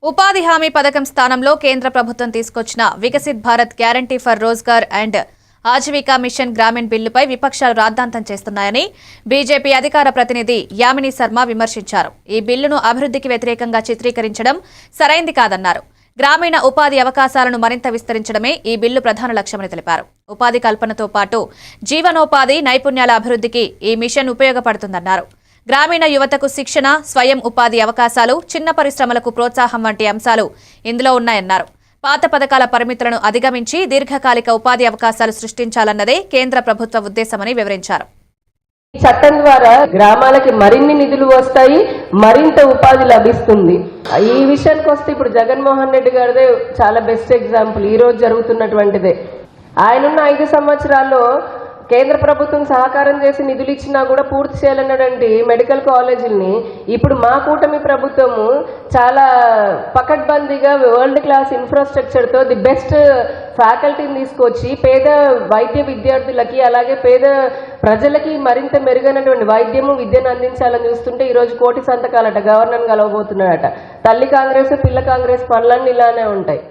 ఉపాధి హామీ పథకం స్థానంలో కేంద్ర ప్రభుత్వం తీసుకొచ్చిన Viksit Bharat guarantee for Rozgar and Ajeevika mission Gramin బిల్లుపై విపక్షాలు రాద్ధాంతం చేస్తున్నాయని బీజేపీ అధికార ప్రతినిధి యామిని శర్మ విమర్శించారు. ఈ బిల్లును అభివృద్ధికి వ్యతిరేకంగా చిత్రీకరించడం సరైంది కాదన్నారు. గ్రామీణ ఉపాధి అవకాశాలను మరింత విస్తరించడమే ఈ బిల్లు ప్రధాన లక్ష్యమని తెలిపారు. ఉపాధి కల్పనతో పాటు జీవనోపాధి నైపుణ్యాల అభివృద్ధికి ఈ మిషన్ ఉపయోగపడుతుందన్నారు. గ్రామీణ యువతకు శిక్షణ, స్వయం ఉపాధి అవకాశాలు, చిన్న పరిశ్రమలకు ప్రోత్సాహం వంటి అంశాలు ఇందులో ఉన్నాయన్నారు. పాత పథకాల పరిమితులను అధిగమించి దీర్ఘకాలిక ఉపాధి అవకాశాలు సృష్టించాలన్నదే కేంద్ర ప్రభుత్వ ఉద్దేశమని వివరించారు. ఈ చట్టం ద్వారా గ్రామాలకి మరిన్ని నిధులు వస్తాయి, మరింత ఉపాధి లభిస్తుంది. ఈ విషయానికి వస్తే ఇప్పుడు జగన్మోహన్ రెడ్డి గారిదే చాలా బెస్ట్ ఎగ్జాంపుల్ ఈ రోజు జరుగుతున్నటువంటిదే. ఆయనున్న 5 సంవత్సరాల్లో కేంద్ర ప్రభుత్వం సహకారం చేసి నిధులు ఇచ్చినా కూడా పూర్తి చేయాలన్నటువంటి మెడికల్ కాలేజీలని ఇప్పుడు మా కూటమి ప్రభుత్వము చాలా పకడ్బందీగా వరల్డ్ క్లాస్ ఇన్ఫ్రాస్ట్రక్చర్తో ది బెస్ట్ ఫ్యాకల్టీని తీసుకొచ్చి పేద వైద్య విద్యార్థులకి అలాగే పేద ప్రజలకి మరింత మెరుగైనటువంటి వైద్యము విద్యను అందించాలని చూస్తుంటే ఈరోజు కోటి సంతకాలట గవర్నర్ కలవబోతున్నాడట. తల్లి కాంగ్రెస్ పిల్ల కాంగ్రెస్ పనులన్నీ ఇలానే ఉంటాయి.